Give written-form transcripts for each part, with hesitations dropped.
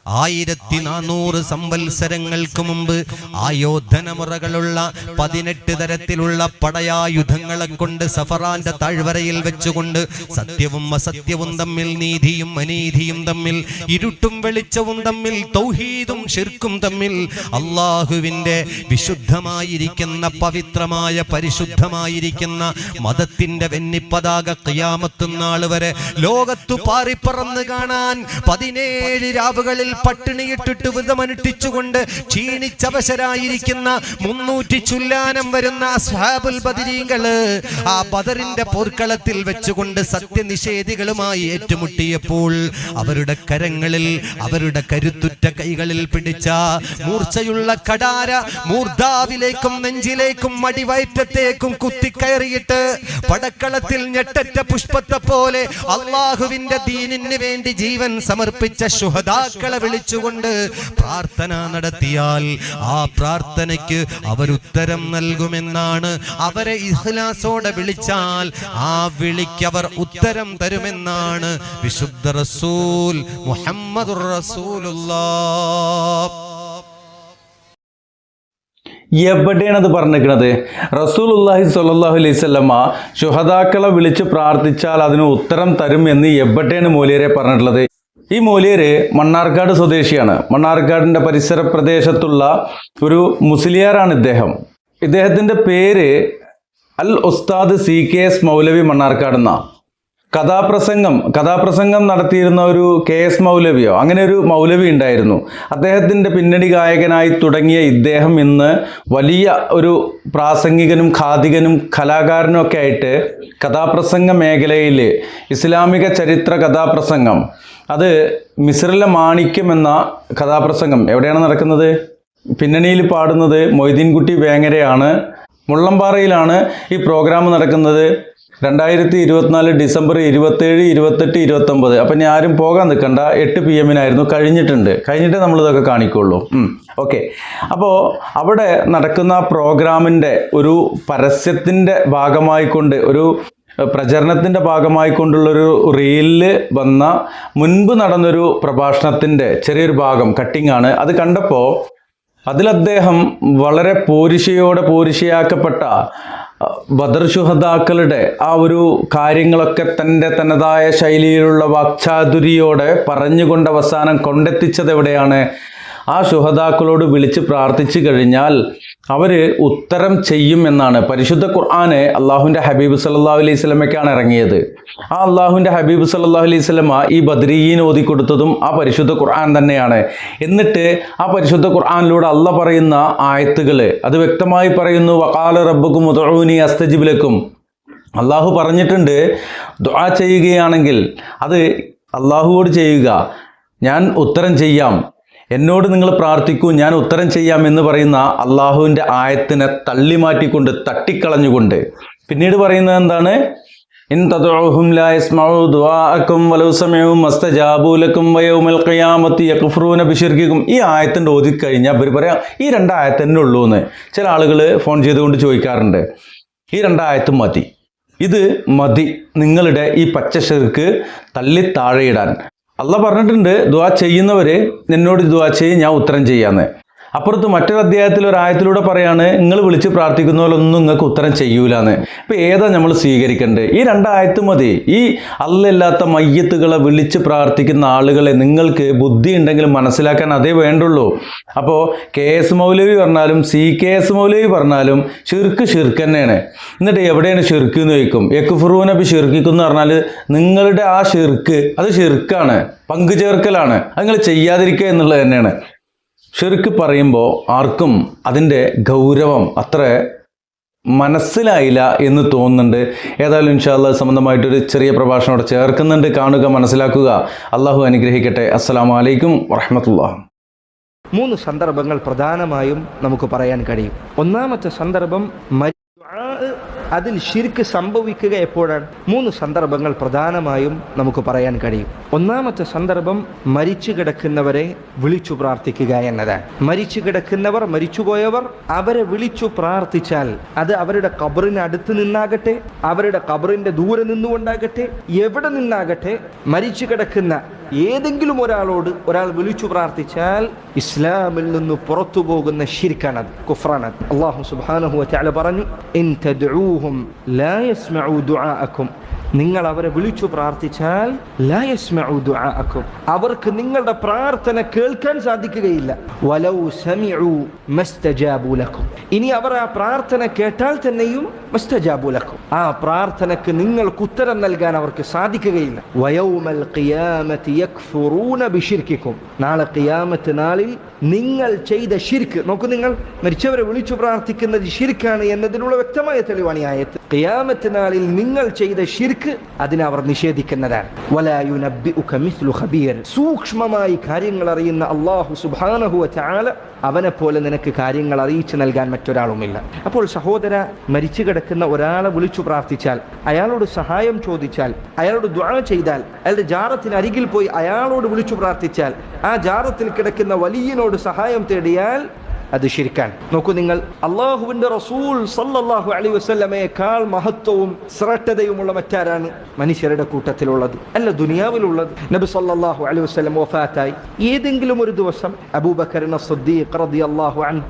1400 സംവത്സരങ്ങൾക്ക് മുമ്പ് ആയോധനമുറകളുള്ള 18 തരത്തിലുള്ള പടയായുധങ്ങളെ കൊണ്ട് സഫറാന്റെ താഴ്വരയിൽ വെച്ചുകൊണ്ട് സത്യവും അസത്യവും തമ്മിൽ, നീതിയും അനീതിയും തമ്മിൽ, ഇരുട്ടും വെളിച്ചവും തമ്മിൽ, തൗഹീദും ശിർക്കും തമ്മിൽ, അള്ളാഹുവിന്റെ വിശുദ്ധമായിരിക്കുന്ന പവിത്രമായ പരിശുദ്ധമായിരിക്കുന്ന മതത്തിന്റെ വെന്നിപ്പതാക ഖിയാമത്ത് നാൾ വരെ ലോകത്തു പാറിപ്പറന്ന് കാണാൻ 17 രാവുകളിൽ പട്ടിണിയിട്ടിട്ട് വ്രതമനുഷ്ഠിച്ചുകൊണ്ട് ക്ഷീണിച്ചവശരായിരിക്കുന്ന 300 ചുല്ലാനം വരുന്ന അസ്ഹാബുൽ ബദരീങ്ങള് ആ ബദറിന്റെ പോർക്കളത്തിൽ വെച്ചുകൊണ്ട് സത്യനിഷേധികളുമായി ഏറ്റുമുട്ടിയപ്പോൾ അവരുടെ കരങ്ങളിൽ, അവരുടെ കരുത്തുറ്റ കൈകളിൽ പിടിച്ച മൂർച്ചയുള്ള കടാര മൂർധാവിലേക്കും നെഞ്ചിലേക്കും അടിവയറ്റത്തേക്കും കുത്തിക്കയറിയിട്ട് പടക്കളത്തിൽ ഞെട്ടറ്റ പുഷ്പത്തെ പോലെ അള്ളാഹുവിന്റെ ദീനിന് വേണ്ടി ജീവൻ സമർപ്പിച്ച ശുഹദാക്കളെ വിളിച്ചുകൊണ്ട് പ്രാർത്ഥന നടത്തിയാൽ ആ പ്രാർത്ഥനയ്ക്ക് അവരുത്തരം നൽകുമെന്നാണ്. അവരെ ഇഖ്ലാസോടെ വിളിച്ചാൽ ആ വിളിക്കവർ ഉത്തരം തരുമെന്നാണ് വിശുദ്ധ റസൂൽ മുഹമ്മദുർ റസൂലുള്ളാഹ്. എവിടെയാണ് അത് പറഞ്ഞിരിക്കുന്നത്? റസൂലുള്ളാഹി സ്വല്ലല്ലാഹു അലൈഹി വസല്ലമ ശുഹദാക്കളെ വിളിച്ച് പ്രാർത്ഥിച്ചാൽ അതിന് ഉത്തരം തരും എന്ന് എവിടെയാണ് മൗലിയരെ പറഞ്ഞിട്ടുള്ളത്? ഈ മൗലിയര് മണ്ണാർക്കാട് സ്വദേശിയാണ്. മണ്ണാർക്കാടിൻ്റെ പരിസര പ്രദേശത്തുള്ള ഒരു മുസ്ലിയാരാണ് ഇദ്ദേഹം. ഇദ്ദേഹത്തിൻ്റെ പേര് അൽ ഉസ്താദ് CKS മൗലവി മണ്ണാർക്കാട് എന്നാ. കഥാപ്രസംഗം നടത്തിയിരുന്ന ഒരു KS മൗലവിയോ അങ്ങനെ ഒരു മൗലവി ഉണ്ടായിരുന്നു. അദ്ദേഹത്തിൻ്റെ പിന്നണി ഗായകനായി തുടങ്ങിയ ഇദ്ദേഹം ഇന്ന് വലിയ ഒരു പ്രാസംഗികനും ഖാദികനും കലാകാരനും ഒക്കെ ആയിട്ട് കഥാപ്രസംഗ മേഖലയിൽ ഇസ്ലാമിക ചരിത്ര കഥാപ്രസംഗം, അത് മിസ്റിലെ മാണിക്യം എന്ന കഥാപ്രസംഗം എവിടെയാണ് നടക്കുന്നത്? പിന്നണിയിൽ പാടുന്നത് മൊയ്തീൻകുട്ടി വേങ്ങരയാണ്. മുള്ളമ്പാറയിലാണ് ഈ പ്രോഗ്രാം നടക്കുന്നത്. 2024 ഡിസംബർ 27, 28, 29. അപ്പം ഞാൻ ആരും പോകാൻ നിൽക്കണ്ട. 8 PM കഴിഞ്ഞിട്ട് നമ്മളിതൊക്കെ കാണിക്കുള്ളൂ. ഓക്കെ. അപ്പോൾ അവിടെ നടക്കുന്ന പ്രോഗ്രാമിൻ്റെ ഒരു പരസ്യത്തിൻ്റെ ഭാഗമായിക്കൊണ്ട്, ഒരു പ്രചരണത്തിൻ്റെ ഭാഗമായിക്കൊണ്ടുള്ളൊരു റീലിൽ വന്ന മുൻപ് നടന്നൊരു പ്രഭാഷണത്തിൻ്റെ ചെറിയൊരു ഭാഗം കട്ടിങ്ങാണ്. അത് കണ്ടപ്പോൾ അതിലദ്ദേഹം വളരെ പോരിശയാക്കപ്പെട്ട ബദർ ശുഹദാക്കളുടെ ആ ഒരു കാര്യങ്ങളൊക്കെ തൻ്റെതായ ശൈലിയിലുള്ള വാക്ചാതുരിയോടെ പറഞ്ഞുകൊണ്ട് അവസാനം കൊണ്ടെത്തിച്ചത് എവിടെയാണ്? ആ ശുഹദാക്കളോട് വിളിച്ച് പ്രാർത്ഥിച്ചു കഴിഞ്ഞാൽ അവർ ഉത്തരം ചെയ്യും എന്നാണ്. പരിശുദ്ധ ഖുർആന് അള്ളാഹുവിൻ്റെ ഹബീബ് സല്ലല്ലാഹു അലൈഹി വസല്ലമയ്ക്കാണ് ഇറങ്ങിയത്. ആ അള്ളാഹുവിൻ്റെ ഹബീബ് സല്ലല്ലാഹു അലൈഹി വസല്ലമ ഈ ബദരീയീൻ ഓതിക്കൊടുത്തതും ആ പരിശുദ്ധ ഖുർആൻ തന്നെയാണ്. എന്നിട്ട് ആ പരിശുദ്ധ ഖുർആനിലൂടെ അള്ളാഹ് പറയുന്ന ആയത്തുകൾ അത് വ്യക്തമായി പറയുന്നു. വഖാല റബ്ബുക്കും ഉദ്ഉനി അസ്തജിബ് ലക്കും. അള്ളാഹു പറഞ്ഞിട്ടുണ്ട്, ദുആ ചെയ്യുകയാണെങ്കിൽ അത് അള്ളാഹുവോട് ചെയ്യുക, ഞാൻ ഉത്തരം ചെയ്യാം. എന്നോട് നിങ്ങൾ പ്രാർത്ഥിക്കൂ, ഞാൻ ഉത്തരം ചെയ്യാം എന്ന് പറയുന്ന അള്ളാഹുവിൻ്റെ ആയത്തിനെ തള്ളിമാറ്റിക്കൊണ്ട്, തട്ടിക്കളഞ്ഞുകൊണ്ട് പിന്നീട് പറയുന്നത് എന്താണ്? ഇൻ തദ്ഉഹും ലാ യസ്മഉ ദുആഅക്കും വലൗ സമഉ മസ്തജാബു ലക്കും വയൗമൽ ഖിയാമത്തി യക്ഫുറൂന ബിശിർകിക്കും. ഈ ആയത്തിൻ്റെ ഓതിക്കഴിഞ്ഞാൽ അവർ പറയാം ഈ 2 ആയത്ത് തന്നെ ഉള്ളൂ എന്ന്. ചില ആളുകൾ ഫോൺ ചെയ്തുകൊണ്ട് ചോദിക്കാറുണ്ട്, ഈ 2 ആയത്തും മതി, ഇത് മതി നിങ്ങളുടെ ഈ പച്ച ശിർക്ക് തള്ളി താഴെയിടാൻ. അള്ളാഹ് പറഞ്ഞിട്ടുണ്ട്, ദുആ ചെയ്യുന്നവർ എന്നോട് ദുആ ചെയ്യും, ഞാൻ ഉത്തരം ചെയ്യാന്ന്. അപ്പുറത്ത് മറ്റൊരു അധ്യായത്തിൽ ഒരു ആയത്തിലൂടെ പറയാണ്, നിങ്ങൾ വിളിച്ച് പ്രാർത്ഥിക്കുന്ന പോലൊന്നും നിങ്ങൾക്ക് ഉത്തരം ചെയ്യൂലാന്ന്. ഇപ്പം ഏതാ നമ്മൾ സ്വീകരിക്കേണ്ടത്? ഈ 2 ആയത്ത് മതി. ഈ അല്ലാത്ത മയ്യത്തുകളെ വിളിച്ച് പ്രാർത്ഥിക്കുന്ന ആളുകളെ നിങ്ങൾക്ക് ബുദ്ധി ഉണ്ടെങ്കിൽ മനസ്സിലാക്കാൻ അതേ വേണ്ടുള്ളൂ. അപ്പോൾ KS മൗലവി പറഞ്ഞാലും CKS മൗലവി പറഞ്ഞാലും ഷിർക്ക് തന്നെയാണ്. എന്നിട്ട് എവിടെയാണ് ഷിർക്ക് എന്ന് ചോദിക്കും. യക്ഫുറൂന ബി ഷിർക്കിക്കും എന്ന് പറഞ്ഞാൽ നിങ്ങളുടെ ആ ഷിർക്ക് അത് ഷിർക്കാണ്, പങ്കുചേർക്കലാണ്. അത് നിങ്ങൾ ചെയ്യാതിരിക്കുക എന്നുള്ളത് തന്നെയാണ്. ഷിർക്ക് പറയുമ്പോൾ ആർക്കും അതിൻ്റെ ഗൗരവം അത്ര മനസ്സിലായില്ല എന്ന് തോന്നുന്നുണ്ട്. ഏതായാലും ഇൻഷാ അല്ലാഹ് സംബന്ധമായിട്ടൊരു ചെറിയ പ്രഭാഷണം അവിടെ ചേർക്കുന്നുണ്ട്. കാണുക, മനസ്സിലാക്കുക. അള്ളാഹു അനുഗ്രഹിക്കട്ടെ. അസ്സലാമു അലൈക്കും വറഹ്മത്തുള്ളാഹി. 3 സന്ദർഭങ്ങൾ പ്രധാനമായും നമുക്ക് പറയാൻ കഴിയും. ഒന്നാമത്തെ സന്ദർഭം അതിൽ ശിർക്ക് സംഭവിക്കുക എപ്പോഴാണ്? 3 സന്ദർഭങ്ങൾ പ്രധാനമായും നമുക്ക് പറയാൻ കഴിയും. ഒന്നാമത്തെ സന്ദർഭം മരിച്ചു കിടക്കുന്നവരെ വിളിച്ചു പ്രാർത്ഥിക്കുക എന്നതാണ്. മരിച്ചു കിടക്കുന്നവർ, മരിച്ചുപോയവർ, അവരെ വിളിച്ചു പ്രാർത്ഥിച്ചാൽ അത് അവരുടെ ഖബറിന് അടുത്ത് നിന്നാകട്ടെ, അവരുടെ ഖബറിന്റെ ദൂരെ നിന്നുകൊണ്ടാകട്ടെ, എവിടെ നിന്നാകട്ടെ, മരിച്ചു കിടക്കുന്ന ഏതെങ്കിലും ഒരാൾ വിളിച്ചു പ്രാർത്ഥിച്ചാൽ ഇസ്ലാമിൽ നിന്ന് പുറത്തു പോകുന്ന ശിർക്കാണത്, കുഫ്റാണത്. അല്ലാഹു സുബ്ഹാനഹു വ തആല പറഞ്ഞു, ഇൻ തദ്ഊഹും ലാ യസ്മഉ ദുആഅക്കും, നിങ്ങൾ അവരെ വിളിച്ചു പ്രാർത്ഥിച്ചാൽ ലാ യസ്മഉ ദുആഅക്കും, അവർക്ക് നിങ്ങളുടെ പ്രാർത്ഥന കേൾക്കാൻ സാധിക്കുകയില്ല. വലൗ സമിഉ മസ്തജാബു ലക്കും, ഇനി അവർ ആ പ്രാർത്ഥന കേട്ടാൽ തന്നെയും മസ്തജാബു ലക്കും, ആ പ്രാർത്ഥനക്ക് നിങ്ങൾക്ക് ഉത്തരം നൽകാൻ അവർക്ക് സാധിക്കുകയില്ല. വയൗമൽ ഖിയാമത്തി യക്ഫുറൂന ബിശിർക്കിക്കും, നാളെ ഖിയാമത്ത് നാളിൽ നിങ്ങൾ ചെയ്ത ശിർക്ക്, നോക്കൂ, നിങ്ങൾ മരിച്ചവരെ വിളിച്ചു പ്രാർത്ഥിക്കുന്നത് ശിർക്കാണ് എന്നതിനുള്ള വ്യക്തമായ തെളിവാണ് ഈ ആയത്ത്. ഖിയാമത്ത് നാളിൽ നിങ്ങൾ ചെയ്ത ശിർക്ക് അതിനെ അവർ നിഷേധിക്കുന്നതാണ്. വലാ യുനബ്ബിഉക മിസ്ലു ഖബീർ, സൂക്ഷ്മമായി കാര്യങ്ങൾ അറിയുന്ന അല്ലാഹു സുബ്ഹാനഹു വ തആല അവനെ പോലെ നിനക്ക് കാര്യങ്ങൾ അറിയിച്ചു നൽകാൻ മറ്റൊരാളുമില്ല. അപ്പോൾ സഹോദര, മരിച്ചു കിടക്കുന്ന ഒരാളെ വിളിച്ചു പ്രാർത്ഥിച്ചാൽ, അയാളോട് സഹായം ചോദിച്ചാൽ, അയാളോട് ദുആ ചെയ്താൽ, അയാളുടെ ജാറത്തിന് അരികിൽ പോയി അയാളോട് വിളിച്ചു പ്രാർത്ഥിച്ചാൽ, ആ ജാറത്തിൽ കിടക്കുന്ന വലിയനോട് സഹായം തേടിയാൽ അത് ശിർക്കാണ്. നോക്കൂ നിങ്ങൾ, അല്ലാഹുവിന്റെ റസൂൽ സല്ലല്ലാഹു അലൈഹി വസല്ലമയേക്കാൾ മഹത്വവും ശ്രേഷ്ഠതയുമുള്ള മറ്റാരാണ് മനുഷ്യരുടെ കൂട്ടത്തിലുള്ളത്, അല്ല ദുനിയാവിലുള്ളത്? നബി സല്ലല്ലാഹു അലൈഹി വസല്ലം വഫാത്തായി ഏതെങ്കിലും ഒരു ദിവസം അബൂബക്കർ സിദ്ദീഖ് റളിയല്ലാഹു അൻഹു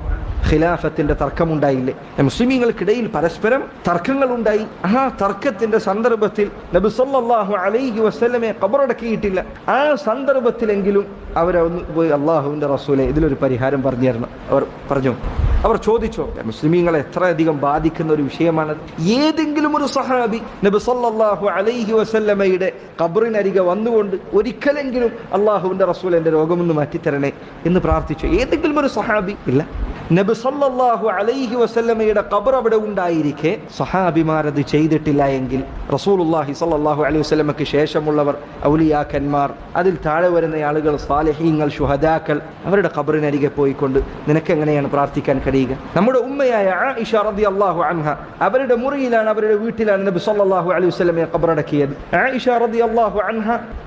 ഖിലാഫത്തിന്റെ തർക്കമുണ്ടായില്ലേ? മുസ്ലിമീങ്ങൾക്കിടയിൽ പരസ്പരം തർക്കങ്ങളുണ്ടായി. ആ തർക്കത്തിന്റെ സന്ദർഭത്തിൽ നബി സല്ലല്ലാഹു അലൈഹി വസല്ലമയെ ഖബറടക്കിയിട്ടില്ല. ആ സന്ദർഭത്തിലെങ്കിലും അവരൊന്ന് പോയി, അല്ലാഹുവിന്റെ റസൂലെ, ഇതിലൊരു പരിഹാരം പറഞ്ഞു തരണം. അവർ ചോദിച്ചോ? മുസ്ലിമീങ്ങളെ എത്രയധികം ബാധിക്കുന്ന ഒരു വിഷയമാണത്. ഏതെങ്കിലും ഒരു സഹാബി നബി സല്ലല്ലാഹു അലൈഹി വസല്ലമയുടെ ഖബറിനരികെ വന്നുകൊണ്ട് ഒരിക്കലെങ്കിലും അല്ലാഹുവിന്റെ റസൂൽ എന്റെ രോഗമൊന്ന് മാറ്റിത്തരണേ എന്ന് പ്രാർത്ഥിച്ചു? ഏതെങ്കിലും ഒരു സഹാബി? ഇല്ല. നബി സല്ലല്ലാഹു അലൈഹി വസല്ലമയുടെ ഖബർ അവിടെ ഉണ്ടായിരിക്കെ സഹാബിമാരത് ചെയ്തിട്ടില്ല എങ്കിൽ റസൂലുള്ളാഹി സല്ലല്ലാഹു അലൈഹി വസല്ലമക്ക് ശേഷമുള്ളവർ, ഔലിയാക്കന്മാർ, അതിൽ താഴെ വരുന്ന ആളുകൾ, സാലിഹീങ്ങൾ, ശുഹദാക്കൾ, അവരുടെ ഖബറിനരികെ പോയിക്കൊണ്ട് നിനക്ക് എങ്ങനെയാണ് പ്രാർത്ഥിക്കാൻ കഴിയുക? നമ്മുടെ ഉമ്മയായ ആയിഷ റളിയല്ലാഹു അൻഹ, അവരുടെ മുറിയിലാണ്, അവരുടെ വീട്ടിലാണ് നബി സല്ലല്ലാഹു അലൈഹി വസല്ലമയെ ഖബറടക്കിയത്. ആയിഷ റളിയല്ലാഹു അൻഹ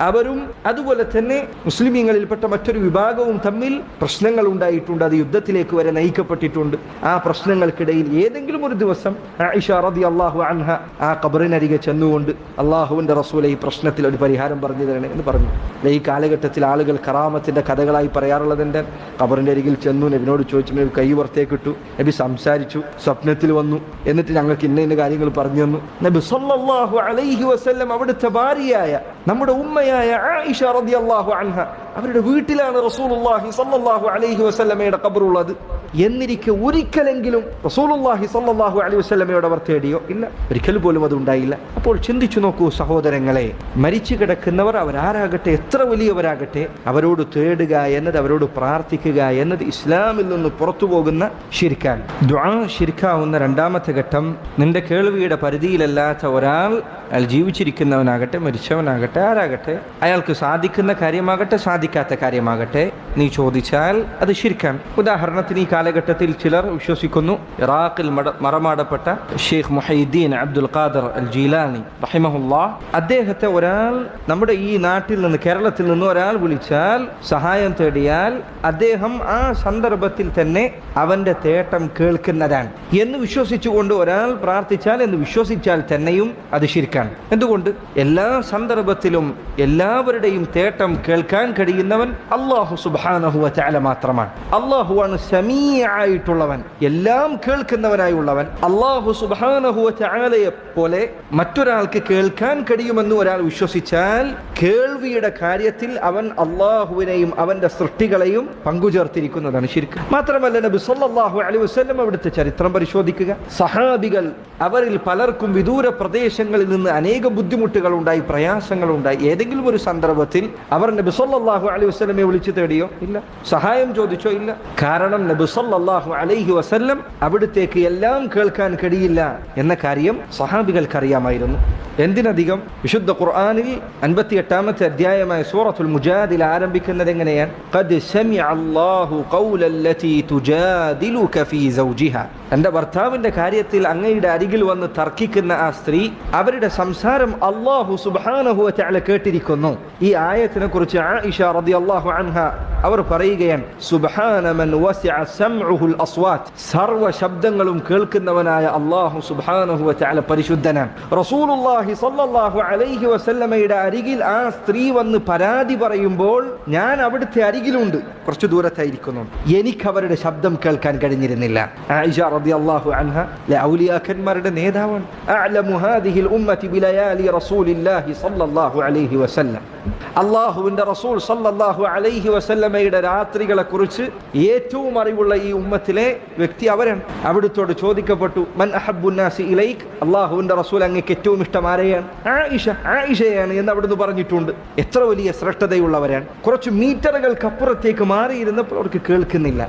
അവരും അതുപോലെ തന്നെ മുസ്ലിമീങ്ങളിൽപ്പെട്ട മറ്റൊരു വിഭാഗവും തമ്മിൽ പ്രശ്നങ്ങൾ ഉണ്ടായിട്ടുണ്ട്. അത് യുദ്ധത്തിലേക്ക് വരെ നയിക്കപ്പെട്ടിട്ടുണ്ട്. ആ പ്രശ്നങ്ങൾക്കിടയിൽ ഏതെങ്കിലും ഒരു ദിവസം ആയിഷ റളിയല്ലാഹു അൻഹ ആ ഖബറിനരികെ ചെന്നുകൊണ്ട് അല്ലാഹുവിന്റെ റസൂലെ, ഈ പ്രശ്നത്തിൽ ഒരു പരിഹാരം പറഞ്ഞു തരണേ എന്ന് പറഞ്ഞു. ഈ കാലഘട്ടത്തിൽ ആളുകൾ കറാമത്തിന്റെ കഥകളായി പറയാറുള്ളത് എന്താ? ഖബറിന്റെ അരികിൽ ചെന്നു, നബിനോട് ചോദിച്ചു, നബി കൈ പുറത്തേക്ക് ഇട്ടു, നബി സംസാരിച്ചു, സ്വപ്നത്തിൽ വന്നു, എന്നിട്ട് ഞങ്ങൾക്ക് ഇന്ന കാര്യങ്ങൾ പറഞ്ഞു തന്നു. നബി സല്ലല്ലാഹു അലൈഹി വസല്ലം അവിടുത്തെ ഭാര്യയായ നമ്മുടെ ഉമ്മയായ ആയിഷ റളിയല്ലാഹു അൻഹ അവരുടെ വീട്ടിലാണ് റസൂലുള്ളാഹി സല്ലല്ലാഹു അലൈഹി വസല്ലമയുടെ ഖബറുള്ളത്. എന്നിരിക്കെ ഒരിക്കലെങ്കിലും റസൂലുള്ളാഹി സല്ലല്ലാഹു അലൈഹി വസല്ലമയോട് അവർ തേടിയോ? ഇല്ല, ഒരിക്കൽ പോലും അത് ഉണ്ടായില്ല. അപ്പോൾ ചിന്തിച്ചു നോക്കൂ സഹോദരങ്ങളെ, മരിച്ചു കിടക്കുന്നവർ അവരാരാകട്ടെ, എത്ര വലിയവരാകട്ടെ, അവരോട് തേടുക എന്നത്, അവരോട് പ്രാർത്ഥിക്കുക എന്നത് ഇസ്ലാമിൽ നിന്ന് പുറത്തു പോകുന്ന ശിർക്കാണ്. ദുആ ശിർക്കാവുന്ന രണ്ടാമത്തെ ഘട്ടം, നിന്റെ കേൾവിയുടെ പരിധിയിലല്ലാത്ത ഒരാൾ, അയാൾ ജീവിച്ചിരിക്കുന്നവനാകട്ടെ മരിച്ചവനാകട്ടെ ആരാകട്ടെ, അയാൾക്ക് സാധിക്കുന്ന കാര്യമാകട്ടെ സാധിക്കാത്ത കാര്യമാകട്ടെ, നീ ചോദിച്ചാൽ അത് ശിർക്കാണ്. ഉദാഹരണത്തിന് ഈ കാലഘട്ടത്തിൽ ചിലർ വിശ്വസിക്കുന്നു, ഇറാഖിൽ മറമാടപ്പെട്ട ഷെയ്ഖ് മുഹയ്യിദ്ദീൻ അബ്ദുൽ ഖാദിർ അൽ ജീലാനി റഹിമഹുല്ലാഹ്, അദ്ദേഹത്തെ ഒരാൾ നമ്മുടെ ഈ നാട്ടിൽ നിന്ന്, കേരളത്തിൽ നിന്ന് ഒരാൾ വിളിച്ചാൽ, സഹായം തേടിയാൽ, അദ്ദേഹം ആ സന്ദർഭത്തിൽ തന്നെ അവന്റെ തേട്ടം കേൾക്കുന്നതാണ് എന്ന് വിശ്വസിച്ചുകൊണ്ട് ഒരാൾ പ്രാർത്ഥിച്ചാൽ, എന്ന് വിശ്വസിച്ചാൽ തന്നെയും അത് ശിർക്കാണ്. എന്തുകൊണ്ട്? എല്ലാ സന്ദർഭത്തിലും എല്ലാവരുടെയും തേട്ടം കേൾക്കാൻ കഴിയുന്നവൻ അല്ലാഹു സുബ്ഹാനഹു വ തആല മാത്രമാണ്. അല്ലാഹുവാണ് സമീഅായിട്ടുള്ളവൻ, എല്ലാം കേൾക്കുന്നവനായുള്ളവൻ. അല്ലാഹു സുബ്ഹാനഹു വ തആലയെ പോലെ മറ്റൊരാൾക്ക് കേൾക്കാൻ കഴിയുമെന്ന് ഒരാൾ വിശ്വസിച്ചാൽ, കേൾവിയുടെ കാര്യത്തിൽ അവൻ അല്ലാഹുവിനെയും അവന്റെ സൃഷ്ടികളെയും പങ്കുചേർത്തിരിക്കുന്നതാണ് ശിർക്ക്. മാത്രമല്ല, നബി സല്ലല്ലാഹു അലൈഹി വസല്ലം അവിടുത്തെ ചരിത്രം പരിശോധിക്കുക. സഹാബികൾ, അവരിൽ പലർക്കും വിദൂര പ്രദേശങ്ങളിൽ നിന്ന് അനേകം ബുദ്ധിമുട്ടുകൾ ഉണ്ടായി, പ്രയാസങ്ങൾ ഉണ്ടായി. ഏതെങ്കിലും ഒരു സന്ദർഭത്തിൽ അവർ നബി സല്ലല്ലാഹു അലൈഹി വസല്ലമയെ വിളിച്ചു തേടിയോ? ഇല്ല. സഹായം ചോദിച്ചോ? ഇല്ല. കാരണം നബി സല്ലല്ലാഹു അലൈഹി വസല്ലം അവിടുത്തേക്ക് എല്ലാം കേൾക്കാൻ കഴിയില്ല എന്ന കാര്യം സഹാബികൾക്ക് അറിയാമായിരുന്നു. എന്തിനധികം, വിശുദ്ധ ഖുർആനിൽ 58-ാമത്തെ അധ്യായമായ സൂറത്തുൽ മുജാദില ആരംഭിക്കുന്നത് എങ്ങനെയാണ്? ഖദ് സമിഅ അല്ലാഹു ഖൗലല്ലതി തുജാദിലുക ഫീ സൗജിഹാ, തന്റെ ഭർത്താവിന്റെ കാര്യത്തിൽ അങ്ങയുടെ അരികിൽ വന്ന് തർക്കിക്കുന്ന ആ സ്ത്രീ, അവരുടെ സംസാരം അല്ലാഹു സുബ്ഹാനഹു വ തആല കേട്ടിരിക്കുന്നു. ഈ ആയത്തിനെ കുറിച്ച് ആയിഷ റളിയല്ലാഹു അൻഹ അവർ പറയുകയാണ് സുബ്ഹാന മൻ വസിഅ സംഉഹുൽ അസ്വാത്ത്, സർവ്വ ശബ്ദങ്ങളും കേൾക്കുന്നവനായ അല്ലാഹു സുബ്ഹാനഹു വ തആല പരിശുദ്ധനാണ്. റസൂലുള്ളാഹി സ്വല്ലല്ലാഹു അലൈഹി വസല്ലമയുടെ അരികിൽ ആ സ്ത്രീ വന്ന് പരാതി പറയുമ്പോൾ ഞാൻ അവിടുത്തെ അരികിലുണ്ട്, കുറച്ചു ദൂരത്തായിരിക്കുന്നു, എനിക്ക് അവരുടെ ശബ്ദം കേൾക്കാൻ കഴിഞ്ഞിരുന്നില്ല. ആയിഷ റളിയല്ലാഹു അൻഹ ഔലിയാക്കന്മാരുടെ നേതാവാണ്. അഅലമു ഹാദിഹിൽ ഉമ്മത്തി ബിലയാലി റസൂലില്ലാഹി സ്വല്ലല്ലാഹു അലൈഹി വസല്ലം. അല്ലാഹുവിന്റെ റസൂൽ സ്വല്ലല്ലാഹു അലൈഹി വസല്ലമയുടെ രാത്രികളെ കുറിച്ച് ഏറ്റവും അറിവുള്ള ഈ ഉമ്മത്തിലെ വ്യക്തി അവരാണ്. അവിടുത്തോട് ചോദിക്കപ്പെട്ടു, മൻ അഹബ്ബുൻ നാസി ഇലൈക്, അല്ലാഹുവിന്റെ റസൂൽ അങ്ങേക്ക് ഏറ്റവും ഇഷ്ടം ആരെയാണ്? ആയിഷയാണ് എന്ന് അവിടുന്ന് പറഞ്ഞിട്ടുണ്ട്. എത്ര വലിയ ശ്രേഷ്ഠതയുള്ളവരാണ്. കുറച്ച് മീറ്ററുകൾക്കപ്പുറത്തേക്ക് മാറിയിരുന്നപ്പോൾ അവർക്ക് കേൾക്കുന്നില്ല.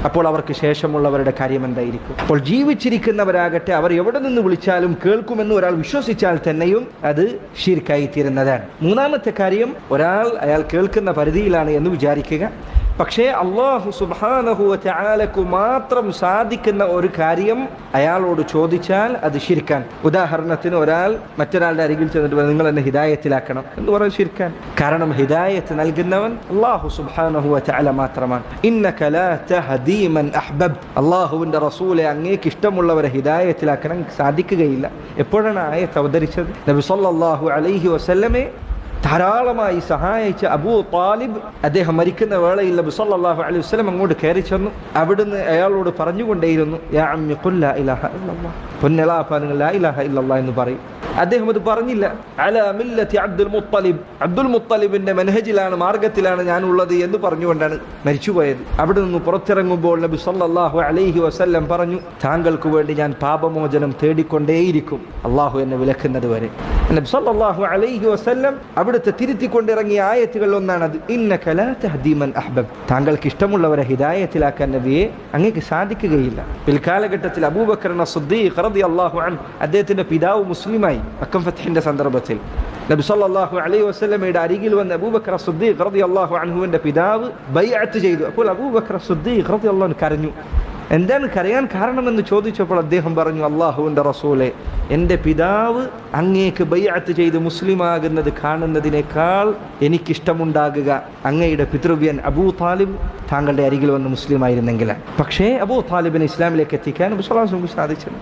അപ്പോൾ അവർക്ക് ശേഷമുള്ളവരുടെ കാര്യം എന്തായിരിക്കും? അപ്പോൾ ജീവിച്ചിരിക്കുന്നവരാകട്ടെ അവർ എവിടെ നിന്ന് വിളിച്ചാലും കേൾക്കുമെന്ന് ഒരാൾ വിശ്വസിച്ചാൽ തന്നെയും അത് ശിർക്കായി തീരുന്നതാണ്. മൂന്നാമത്തെ കാര്യം, അയാൾ കേൾക്കുന്ന പരിധിയിലാണ് എന്ന് വിചാരിക്കുക. പക്ഷേ അല്ലാഹു സുബ്ഹാനഹു വ തആലക്ക് മാത്രം സാധിക്കുന്ന ഒരു കാര്യം അയാളോട് ചോദിച്ചാൽ അത് ശിർക്കാണ്. ഉദാഹരണത്തിന് ഒരാൾ മറ്റൊരാളുടെ അരികിൽ ചെന്നിട്ട് നിങ്ങൾ എന്നെ ഹിദായത്തിലാക്കണം എന്ന് പറഞ്ഞാൽ ശിർക്കാണ്. കാരണം ഹിദായത്ത് നൽകുന്നവൻ അല്ലാഹു സുബ്ഹാനഹു വ തആല മാത്രമാണ്. ഇന്നക ലാ തഹദീ മൻ അഹ്ബബ്, അല്ലാഹുവിന്റെ റസൂലെ അങ്ങേക്ക് ഇഷ്ടമുള്ളവരെ ഹിദായത്തിലാക്കാൻ സാധിക്കുകയില്ല. എപ്പോഴാണ് ആയത്ത് അവതരിച്ചത്? നബി സല്ലല്ലാഹു അലൈഹി വസല്ലമയെ ധാരാളമായി സഹായിച്ച അബൂ താലിബ് അദ്ദേഹം മരിക്കുന്ന വേളയിൽ നബി സല്ലല്ലാഹു അലൈഹി വസല്ലം അങ്ങോട്ട് കയറി ചെന്നു. അവിടുന്ന് അയാളോട് പറഞ്ഞുകൊണ്ടേയിരുന്നു, യാ അമ്മി ഖുൽ ലാ ഇലാഹ ഇല്ലല്ലാഹ്, പൊന്നലാപ്പ നിങ്ങൾ ലാ ഇലാഹ ഇല്ലല്ലാഹ് എന്ന് പറയും. അദ്ദേഹം അത് പറഞ്ഞില്ല. അലാ മില്ലത്തി അബ്ദുൽ മുത്തലിബ്, അബ്ദുൽ മുത്തലിബിന്റെ മനഹജിലാണ്, മാർഗത്തിലാണ് ഞാൻ ഉള്ളത് എന്ന് പറഞ്ഞുകൊണ്ടാണ് മരിച്ചുപോയത്. അവിടെ നിന്ന് പുറത്തിറങ്ങുമ്പോൾ നബി സല്ലല്ലാഹു അലൈഹി വസല്ലം പറഞ്ഞു, താങ്കൾക്ക് വേണ്ടി ഞാൻ പാപമോചനം തേടിക്കൊണ്ടേയിരിക്കും അള്ളാഹു എന്നെ വിലക്കുന്നത് വരെ. നബി സല്ലല്ലാഹു അലൈഹി വസല്ലം അവിടുത്തെ തിരുത്തിക്കൊണ്ടിറങ്ങിയ ആയത്തുകളിൽ ഒന്നാണത്. ഇന്നക ലാ തഹ്ദീ മൻ അഹ്ബബ്, താങ്കൾക്ക് ഇഷ്ടമുള്ളവരെ ഹിദായത്തിലാക്കാൻ നബിയെ അങ്ങേക്ക് സാധിക്കുകയില്ല. പിൽക്കാലഘട്ടത്തിൽ അബൂബക്കർ സിദ്ദീഖ് റളിയല്ലാഹു അൻഹു, അദ്ദേഹത്തിന്റെ പിതാവ് മുസ്ലിമായി മക്കം ഫത്ഹിന്റെ സന്ദർഭത്തിൽ നബി സല്ലല്ലാഹു അലൈഹി വസല്ലമയുടെ അരികിൽ വന്ന അബൂബക്കർ സിദ്ദീഖ് റളിയല്ലാഹു അൻഹുവിന്റെ പിതാവ് ബൈഅത്ത് ചെയ്തു. അപ്പോൾ അബൂബക്കർ സിദ്ദീഖ് റളിയല്ലാഹു അൻഹു കരഞ്ഞു. എന്താണ് കരയാൻ കാരണമെന്ന് ചോദിച്ചപ്പോൾ അദ്ദേഹം പറഞ്ഞു, അല്ലാഹുവിന്റെ റസൂലെ, എൻ്റെ പിതാവ് അങ്ങേക്ക് ബൈഅത്ത് ചെയ്ത് മുസ്ലിമാകുന്നത് കാണുന്നതിനേക്കാൾ എനിക്കിഷ്ടമുണ്ടാകുക അങ്ങയുടെ പിതൃവ്യൻ അബൂ താലിബ് താങ്കളുടെ അരികിൽ വന്ന് മുസ്ലിമായിരുന്നെങ്കിൽ. പക്ഷേ അബൂ താലിബിനെ ഇസ്ലാമിലേക്ക് എത്തിക്കാൻ നബി സല്ലല്ലാഹു അലൈഹി വസല്ലം സാധിച്ചില്ല.